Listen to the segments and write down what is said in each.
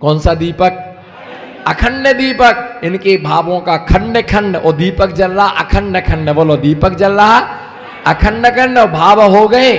कौन सा दीपक? अखंड दीपक। इनके भावों का खंड खंड, और दीपक जल रहा अखंड खंड। बोलो, दीपक जल रहा अखंड खंड, भाव हो गए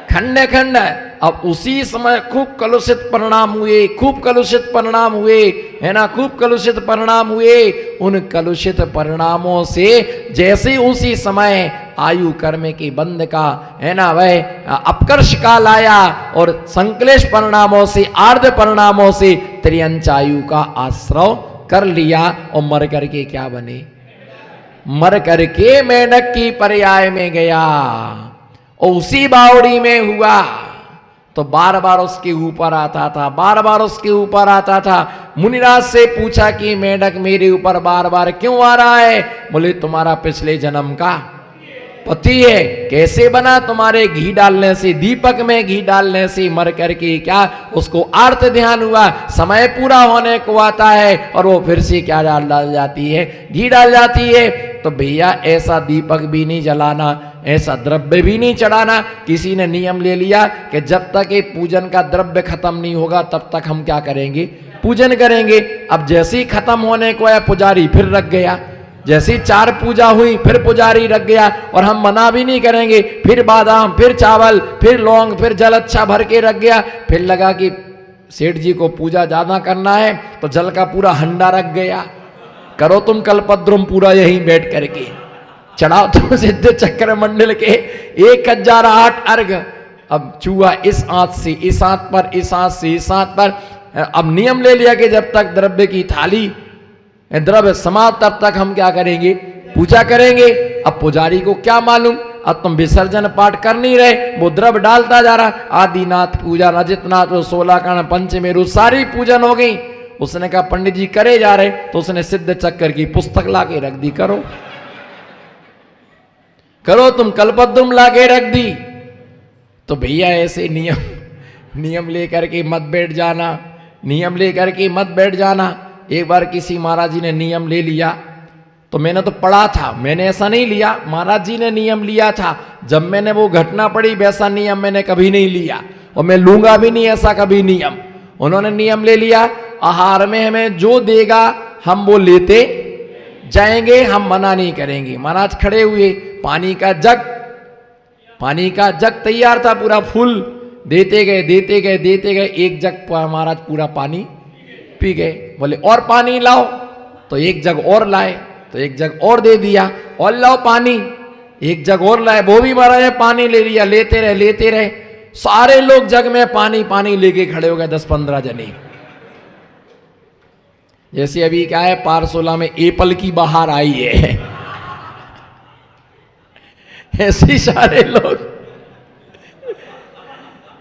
खंड खंड। अब उसी समय खूब कलुषित परिणाम हुए, खूब कलुषित परिणाम हुए, है ना, खूब कलुषित परिणाम हुए। उन कलुषित परिणामों से जैसे उसी समय आयु कर्म के बंध का, है ना, वह अपकर्ष काल आया, और संक्लेश परिणामों से, आर्ध परिणामों से त्रियंच आयु का आश्रय कर लिया, और मर करके क्या बने? मर करके मेंढक की पर्याय में गया, और उसी बावड़ी में हुआ। तो बार बार उसके ऊपर आता था, बार बार उसके ऊपर आता था। मुनिराज से पूछा कि मेंढक मेरे ऊपर बार बार क्यों आ रहा है? बोले, तुम्हारा पिछले जन्म का पति है। कैसे बना? तुम्हारे घी डालने से, दीपक में घी डालने से मर करके क्या उसको आर्त ध्यान हुआ। समय पूरा होने को आता है और वो फिर से क्या डाल जाती है? घी डाल जाती है। तो भैया ऐसा दीपक भी नहीं जलाना, ऐसा द्रव्य भी नहीं चढ़ाना। किसी ने नियम ले लिया कि जब तक ये पूजन का द्रव्य खत्म नहीं होगा तब तक हम क्या करेंगे? पूजन करेंगे। अब जैसे ही खत्म होने को आया पुजारी फिर रख गया, जैसी 4 पूजा हुई फिर पुजारी रख गया, और हम मना भी नहीं करेंगे, फिर बादाम, फिर चावल, फिर लौंग, फिर जल अच्छा भर के रख गया। फिर लगा कि सेठ जी को पूजा ज्यादा करना है तो जल का पूरा हंडा रख गया। करो तुम कल्पद्रुम पूरा यहीं बैठ करके, चढ़ाओ तुम सिद्ध चक्र मंडल के 1008 अर्घ। अब चूहा इस हाथ से इस हाथ पर, इस हाथ से इस हाथ पर। अब नियम ले लिया कि जब तक द्रव्य की थाली, द्रव्य समाप्त, तब तक हम क्या करेंगे? पूजा करेंगे। अब पुजारी को क्या मालूम, अब तुम विसर्जन पाठ कर नहीं रहे, वो द्रव्य डालता जा रहा। आदिनाथ पूजा, रजतनाथ, 16 कर्ण, पंचमेरु, सारी पूजन हो गई। उसने कहा पंडित जी करे जा रहे, तो उसने सिद्ध चक्कर की पुस्तक ला के रख दी, करो करो, तुम कल्पद्रुम ला के रख दी। तो भैया ऐसे नियम लेकर के मत बैठ जाना, नियम लेकर के मत बैठ जाना। एक बार किसी महाराज जी ने नियम ले लिया, तो मैंने तो पढ़ा था, मैंने ऐसा नहीं लिया, महाराज जी ने नियम लिया था। जब मैंने वो घटना पढ़ी, वैसा नियम मैंने कभी नहीं लिया, और मैं लूंगा भी नहीं ऐसा कभी नियम। उन्होंने नियम ले लिया, आहार में हमें जो देगा हम वो लेते जाएंगे, हम मना नहीं करेंगे। महाराज खड़े हुए, पानी का जग तैयार था, पूरा फुल, देते गए देते गए देते गए, एक जग महाराज पूरा पानी पी गए। बोले और पानी लाओ, तो एक जग और लाए, तो एक जग और दे दिया, और लाओ पानी, एक जग और लाए, वो भी महाराज ने पानी ले लिया। लेते रहे, सारे लोग जग में पानी पानी लेके खड़े हो गए, 10-15 जने। जैसे अभी क्या है, पारसोला में एप्पल की बहार आई है, ऐसे सारे लोग।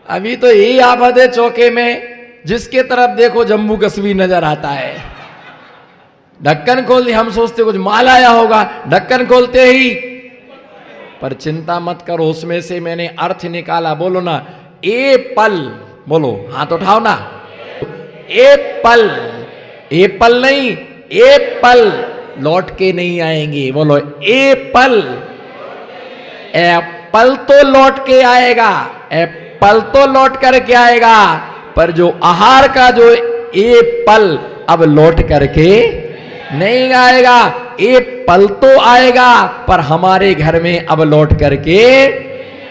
अभी तो यही आफत है चौके में, जिसके तरफ देखो जम्मू कश्मीर नजर आता है। ढक्कन खोल, हम सोचते कुछ माल आया होगा, ढक्कन खोलते ही, पर चिंता मत करो, उसमें से मैंने अर्थ निकाला। बोलो ना एप्पल, बोलो, हाथ उठाओ ना, एप्पल, एप्पल नहीं, एप्पल लौट के नहीं आएंगे। बोलो एप्पल, एप्पल तो लौट के आएगा, एप्पल तो लौट करके आएगा, पर जो आहार का जो एप्पल अब लौट करके नहीं आएगा। एप्पल तो आएगा, पर हमारे घर में अब लौट करके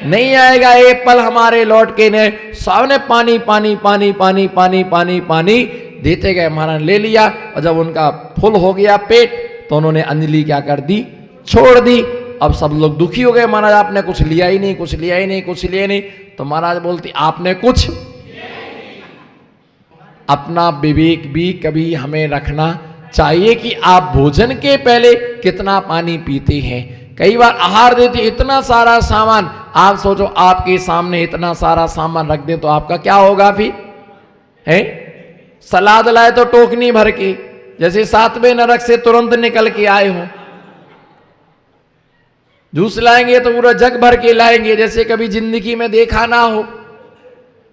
नहीं आएगा। एप्पल हमारे लौट के नहीं। सबने पानी पानी पानी पानी पानी पानी पानी देते गए, महाराज ले लिया, और जब उनका फुल हो गया पेट, तो उन्होंने अंजलि क्या कर दी? छोड़ दी। अब सब लोग दुखी हो गए, महाराज आपने कुछ लिया ही नहीं, कुछ लिया ही नहीं, कुछ लिया नहीं। तो महाराज बोलती आपने कुछ, अपना विवेक भी कभी हमें रखना चाहिए कि आप भोजन के पहले कितना पानी पीते हैं। कई बार आहार देते इतना सारा सामान, आप सोचो आपके सामने इतना सारा सामान रख दे तो आपका क्या होगा फिर? है सलाद लाए तो टोकनी भर के, जैसे 7वें नरक से तुरंत निकल के आए हो। जूस लाएंगे तो पूरा जग भर के लाएंगे, जैसे कभी जिंदगी में देखा ना हो।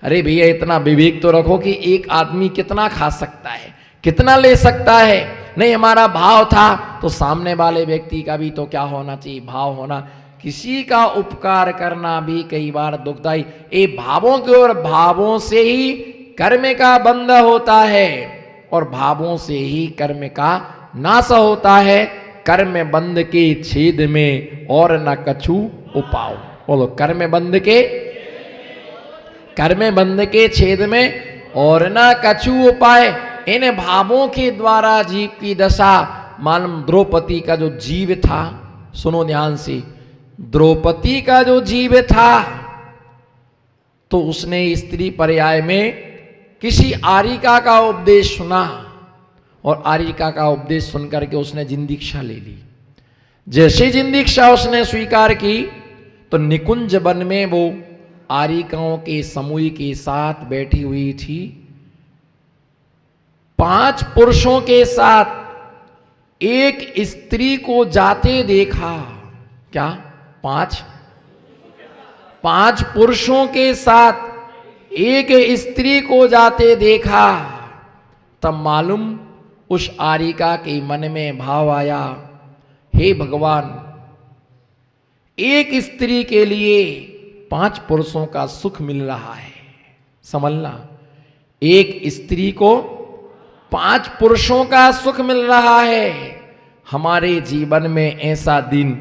अरे भैया इतना विवेक तो रखो कि एक आदमी कितना खा सकता है, कितना ले सकता है। नहीं, हमारा भाव था तो सामने वाले व्यक्ति का भी तो क्या होना चाहिए? भाव होना किसी का उपकार करना भी कई बार दुखदाई। ये भावों के और भावों से ही कर्म का बंध होता है और भावों से ही कर्म का नाश होता है। कर्म बंध के छेद में और न कछु उपाय। बोलो कर्म बंध के छेद में और न कछु उपाय। इन भावों के द्वारा जीव की दशा, मालूम द्रौपदी का जो जीव था, सुनो ध्यान से, द्रौपदी का जो जीव था तो उसने स्त्री पर्याय में किसी आरिका का उपदेश सुना और आरिका का उपदेश सुनकर के उसने जिंदीक्षा ले ली। जैसे जिंदीक्षा उसने स्वीकार की तो निकुंज वन में वो आरिकाओं के समूह के साथ बैठी हुई थी। 5 पुरुषों के साथ एक स्त्री को जाते देखा। क्या? 5 पुरुषों के साथ एक स्त्री को जाते देखा। तब मालूम उस आरिका के मन में भाव आया, हे भगवान, एक स्त्री के लिए 5 पुरुषों का सुख मिल रहा है। समझना, एक स्त्री को 5 पुरुषों का सुख मिल रहा है। हमारे जीवन में ऐसा दिन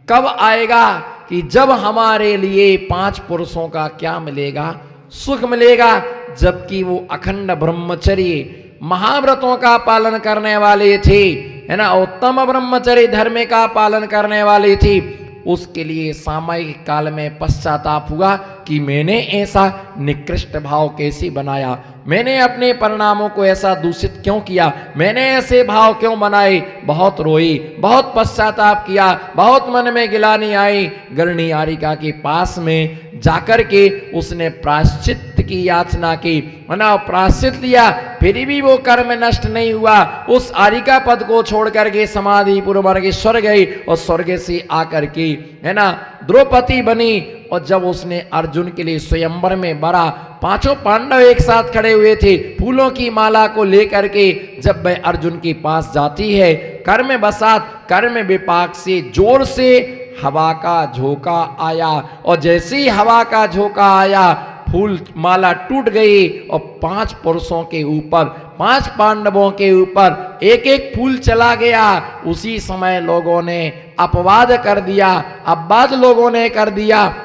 कब आएगा कि जब हमारे लिए 5 पुरुषों का क्या मिलेगा? सुख मिलेगा। जबकि वो अखंड ब्रह्मचर्य महाव्रतों का पालन करने वाले थे, है ना, उत्तम ब्रह्मचर्य धर्म का पालन करने वाले थे। उसके लिए सामयिक काल में पश्चाताप हुआ कि मैंने ऐसा निकृष्ट भाव कैसे बनाया, मैंने अपने परिणामों को ऐसा दूषित क्यों किया, मैंने ऐसे भाव क्यों बनाए। बहुत रोई, बहुत पश्चाताप किया, बहुत मन में गिलानी आई। गरणी आरिका के पास में जाकर के उसने प्रायश्चित की याचना की, मना प्रायश्चित लिया, फिर भी वो कर्म नष्ट नहीं हुआ। उस आरिका पद को छोड़ करके समाधि पूर्व के स्वर्ग गई और स्वर्ग से आकर के, है ना, द्रौपदी बनी। और जब उसने अर्जुन के लिए स्वयंवर में बड़ा, 5 पांडव एक साथ खड़े हुए थे, फूलों की माला को लेकर के जब वह अर्जुन के पास जाती है, कर्म बसात कर्म विपाक से जोर से हवा का झोंका आया और जैसे ही हवा का झोंका आया फूल माला टूट गई और 5 पुरुषों के ऊपर, 5 पांडवों के ऊपर एक एक फूल चला गया। उसी समय लोगों ने अपवाद कर दिया, अपवाद लोगों ने कर दिया।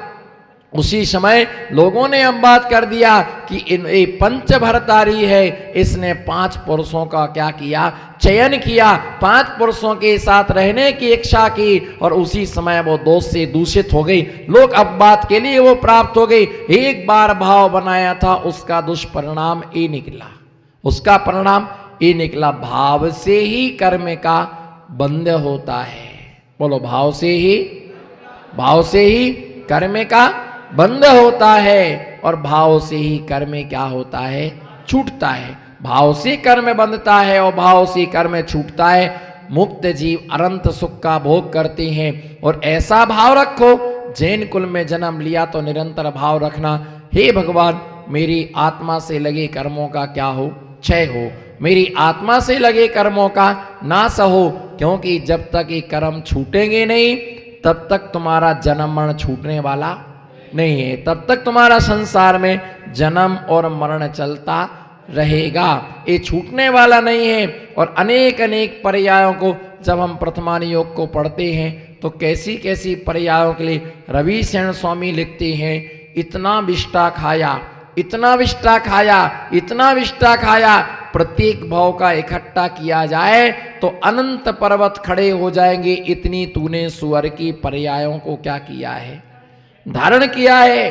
उसी समय लोगों ने अपवाद कर दिया कि ये पंचभरतारी है, इसने 5 पुरुषों का क्या किया? चयन किया, 5 पुरुषों के साथ रहने की इच्छा की और उसी समय वो दोष से दूषित हो गई। लोग अपवाद के लिए वो प्राप्त हो गई। एक बार भाव बनाया था, उसका दुष्परिणाम ये निकला। उसका परिणाम ये निकला, भाव से ही कर्म का बंध होता है। बोलो, भाव से ही कर्म का बंध होता है और भाव से ही कर्म क्या होता है? छूटता है। भाव से कर्म बंधता है और भाव से कर्म छूटता है। मुक्त जीव अनंत सुख का भोग करते हैं। और ऐसा भाव रखो, जैन कुल में जन्म लिया तो निरंतर भाव रखना, हे भगवान, मेरी आत्मा से लगे कर्मों का क्या हो? क्षय हो। मेरी आत्मा से लगे कर्मों का नाश हो। क्योंकि जब तक ये कर्म छूटेंगे नहीं तब तक तुम्हारा जन्म मरण छूटने वाला नहीं है। तब तक तुम्हारा संसार में जन्म और मरण चलता रहेगा, ये छूटने वाला नहीं है। और अनेक अनेक पर्यायों को जब हम प्रथमान योग को पढ़ते हैं तो कैसी कैसी पर्यायों के लिए रवि शरण स्वामी लिखते हैं, इतना विष्टा खाया, इतना विष्टा खाया, इतना विष्टा खाया, प्रत्येक भाव का इकट्ठा किया जाए तो अनंत पर्वत खड़े हो जाएंगे। इतनी तूने सुअर की पर्यायों को क्या किया है? धारण किया है।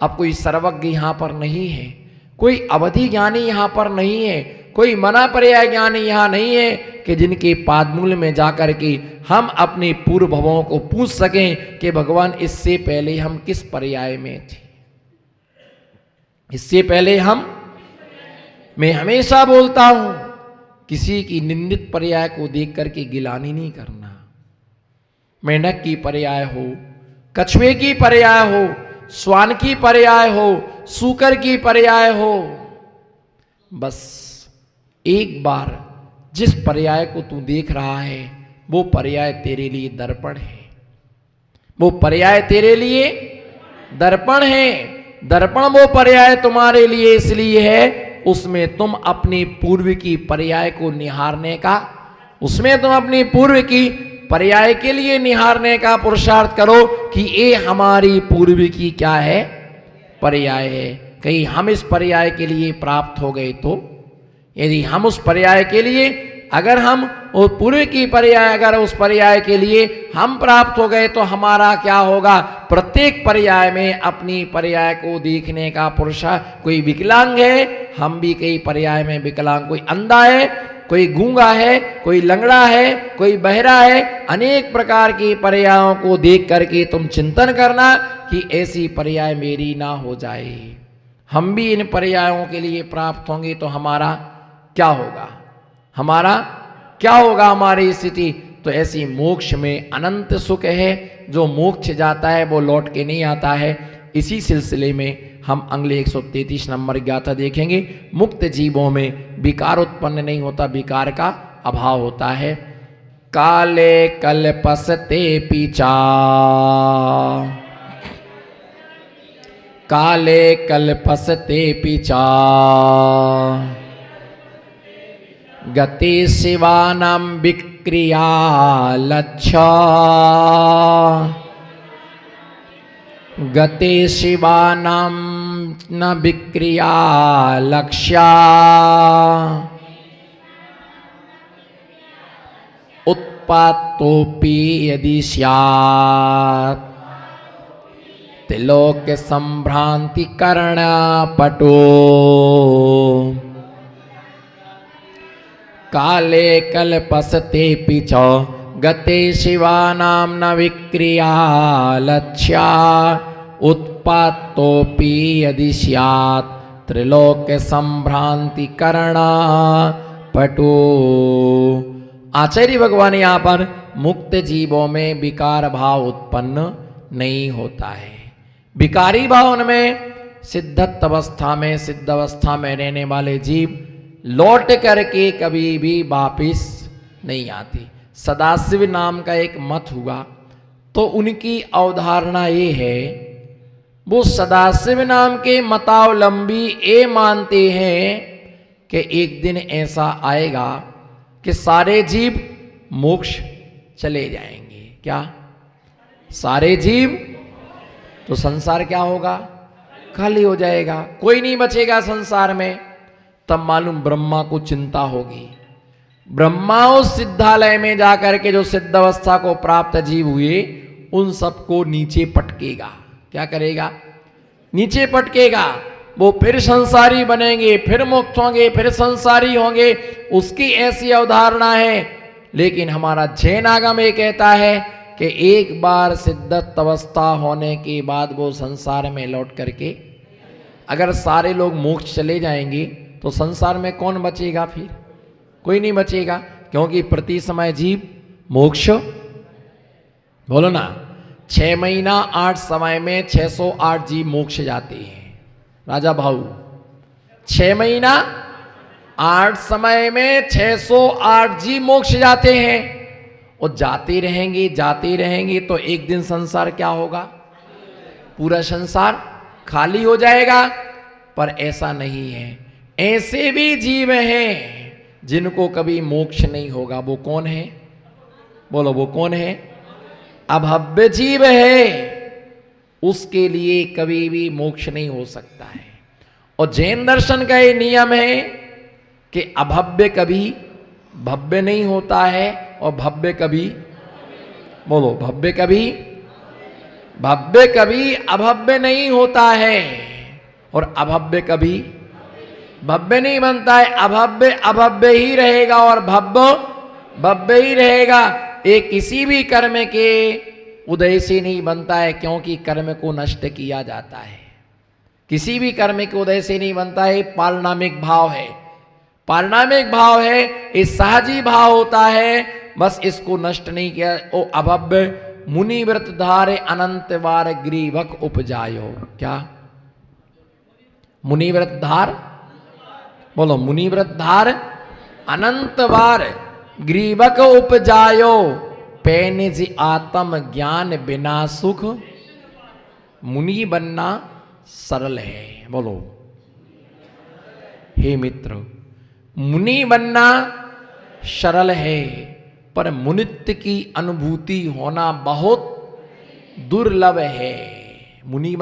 अब कोई सर्वज्ञ यहां पर नहीं है, कोई अवधि ज्ञानी यहां पर नहीं है, कोई मना पर्याय ज्ञानी यहां नहीं है कि जिनके पादमूल में जाकर के हम अपने पूर्व भवों को पूछ सकें कि भगवान इससे पहले हम किस पर्याय में थे, इससे पहले हम। मैं हमेशा बोलता हूं, किसी की निंदित पर्याय को देख करके गिलानी नहीं करना। मेंढक की पर्याय हो, कछुए की पर्याय हो, श्वान की पर्याय हो, सूकर की पर्याय हो, बस एक बार जिस पर्याय को तू देख रहा है वो पर्याय तेरे लिए दर्पण है। वो पर्याय तेरे लिए दर्पण है। दर्पण वो पर्याय तुम्हारे लिए इसलिए है, उसमें तुम अपनी पूर्व की पर्याय को निहारने का, उसमें तुम अपनी पूर्व की पर्याय के लिए निहारने का पुरुषार्थ करो कि ये हमारी पूर्व की क्या है, पर्याय है। कहीं हम इस पर्याय के लिए प्राप्त हो गए तो, यदि हम उस पर्याय के लिए, अगर हम वो पूर्व की पर्याय, अगर उस पर्याय के लिए हम प्राप्त हो गए तो हमारा क्या होगा, प्रत्येक पर्याय में अपनी पर्याय को देखने का पुरुषार्थ। कोई विकलांग है, हम भी कई पर्याय में विकलांग, कोई अंधा है, कोई गूंगा है, कोई लंगड़ा है, कोई बहरा है, अनेक प्रकार की पर्यायों को देख करके तुम चिंतन करना कि ऐसी पर्याय मेरी ना हो जाए। हम भी इन पर्यायों के लिए प्राप्त होंगे तो हमारा क्या होगा, हमारा क्या होगा, हमारी स्थिति। तो ऐसी मोक्ष में अनंत सुख है, जो मोक्ष जाता है वो लौट के नहीं आता है। इसी सिलसिले में हम अगले 133 नंबर गाथा देखेंगे। मुक्त जीवों में विकार उत्पन्न नहीं होता, विकार का अभाव होता है। काले कल्पसते पीछा, काले कल्पसते पीछा, गति शिवानां विक्रिया लक्ष्य, गति शिवानां न विक्रिया लक्ष्या, उत्पातोपि यदि स्यात् त्रिलोक संभ्रांति करण पटो, काले कल्पसते पीछो गते शिवानां न विक्रिया लक्ष्या, उत्पातोपि यदि स्यात् त्रिलोक संभ्रांति करण पटो। आचार्य भगवान यहाँ पर मुक्त जीवों में विकार भाव उत्पन्न नहीं होता है। विकारी भाव उनमें सिद्धत अवस्था में, सिद्ध अवस्था में रहने वाले जीव लौट करके कभी भी वापिस नहीं आती। सदाशिव नाम का एक मत हुआ, तो उनकी अवधारणा ये है, वो सदाशिव नाम के मतावलंबी ये मानते हैं कि एक दिन ऐसा आएगा कि सारे जीव मोक्ष चले जाएंगे। क्या सारे जीव? तो संसार क्या होगा, खाली हो जाएगा, कोई नहीं बचेगा संसार में। तब मालूम ब्रह्मा को चिंता होगी। ब्रह्मा उस सिद्धालय में जाकर के जो सिद्ध अवस्था को प्राप्त जीव हुए उन सबको नीचे पटकेगा। क्या करेगा? नीचे पटकेगा। वो फिर संसारी बनेंगे, फिर मुक्त होंगे, फिर संसारी होंगे, उसकी ऐसी अवधारणा है। लेकिन हमारा जैन आगम ये कहता है कि एक बार सिद्धत अवस्था होने के बाद वो संसार में लौट करके, अगर सारे लोग मोक्ष चले जाएंगे तो संसार में कौन बचेगा? फिर कोई नहीं बचेगा, क्योंकि प्रति समय जीव मोक्ष, बोलो ना, 6 महीना 8 समय में 608 जीव मोक्ष जाते हैं। राजा भाऊ, 6 महीना 8 समय में 608 जीव मोक्ष जाते हैं। और जाते रहेंगे तो एक दिन संसार क्या होगा? पूरा संसार खाली हो जाएगा। पर ऐसा नहीं है, ऐसे भी जीव हैं जिनको कभी मोक्ष नहीं होगा। वो कौन है? बोलो, वो कौन है? अभव्य जीव है, उसके लिए कभी भी मोक्ष नहीं हो सकता है। और जैन दर्शन का ये नियम है कि अभव्य कभी भव्य नहीं होता है, और भव्य कभी, बोलो, भव्य कभी अभव्य नहीं होता है, और अभव्य कभी भव्य नहीं बनता है। अभव्य ही रहेगा और भव्य ही रहेगा। ये किसी भी कर्म के उदय से नहीं बनता है, क्योंकि कर्म को नष्ट किया जाता है। किसी भी कर्म के उदय से नहीं बनता है। पारिणामिक भाव है, पारिणामिक भाव है, ये सहजी भाव होता है, बस इसको नष्ट नहीं किया। ओ अभव्य मुनिव्रत धारे अनंत बार ग्रीवक उपजायो। क्या? मुनिव्रत धार, बोलो, मुनिव्रत धार अनंत बार ग्रीवक उपजायो। पैनिज आत्म ज्ञान बिना सुख, मुनि बनना सरल है। बोलो हे मित्र, मुनि बनना सरल है, पर मुनित्व की अनुभूति होना बहुत दुर्लभ है। मुनि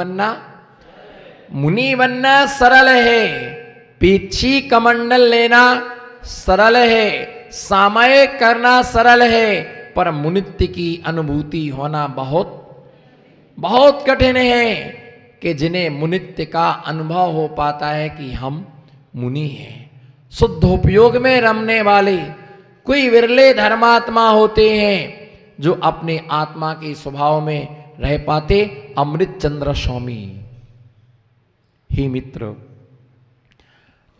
बनना सरल है, पीछी कमंडल लेना सरल है, सामयिक करना सरल है, पर मुनित्व की अनुभूति होना बहुत बहुत कठिन है। कि जिन्हें मुनित्व का अनुभव हो पाता है कि हम मुनि हैं। शुद्ध उपयोग में रमने वाले कोई विरले धर्मात्मा होते हैं जो अपने आत्मा के स्वभाव में रह पाते। अमृत चंद्र स्वामी, हे मित्र,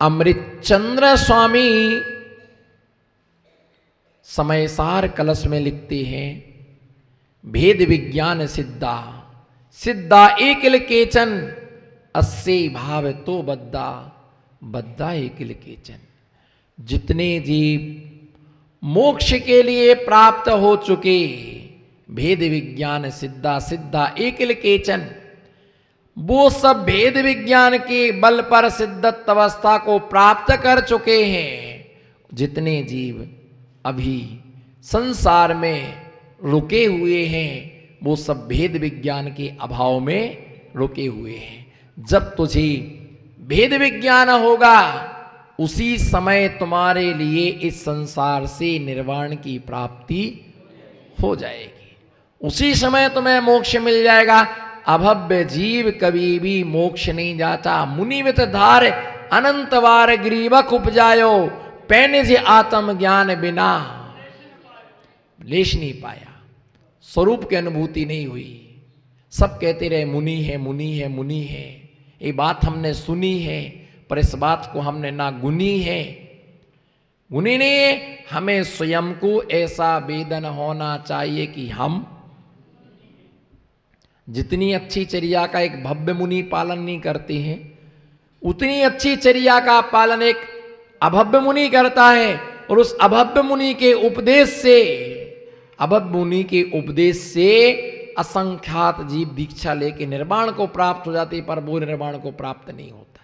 अमृत चंद्र स्वामी समयसार कलश में लिखते हैं, भेद विज्ञान सिद्धा सिद्धा एकिल केचन, अस्से भाव तो बद्दा बद्दा एकिल केचन। जितने जीव मोक्ष के लिए प्राप्त हो चुके, भेद विज्ञान सिद्धा सिद्धा एकिल केचन, वो सब भेद विज्ञान के बल पर सिद्धत अवस्था को प्राप्त कर चुके हैं। जितने जीव अभी संसार में रुके हुए हैं, वो सब भेद विज्ञान के अभाव में रुके हुए हैं। जब तुझे भेद विज्ञान होगा, उसी समय तुम्हारे लिए इस संसार से निर्वाण की प्राप्ति हो जाएगी। उसी समय तुम्हें मोक्ष मिल जाएगा। अभव्य जीव कभी भी मोक्ष नहीं जाता। मुनिवित धार अनंत वार ग्रीवक उपजायो, पैनिज आत्म ज्ञान बिना लेश नहीं पाया। स्वरूप की अनुभूति नहीं हुई। सब कहते रहे मुनि है मुनि है मुनि है, ये बात हमने सुनी है, पर इस बात को हमने ना गुनी है। गुनी नहीं है, हमें स्वयं को ऐसा वेदन होना चाहिए कि हम जितनी अच्छी चर्या का एक भव्य मुनि पालन नहीं करते हैं, उतनी अच्छी चर्या का पालन एक अभव्य मुनि करता है। और उस अभव्य मुनि के उपदेश से असंख्यात जीव दीक्षा लेके निर्वाण को प्राप्त हो जाते, पर वो निर्वाण को प्राप्त नहीं होता।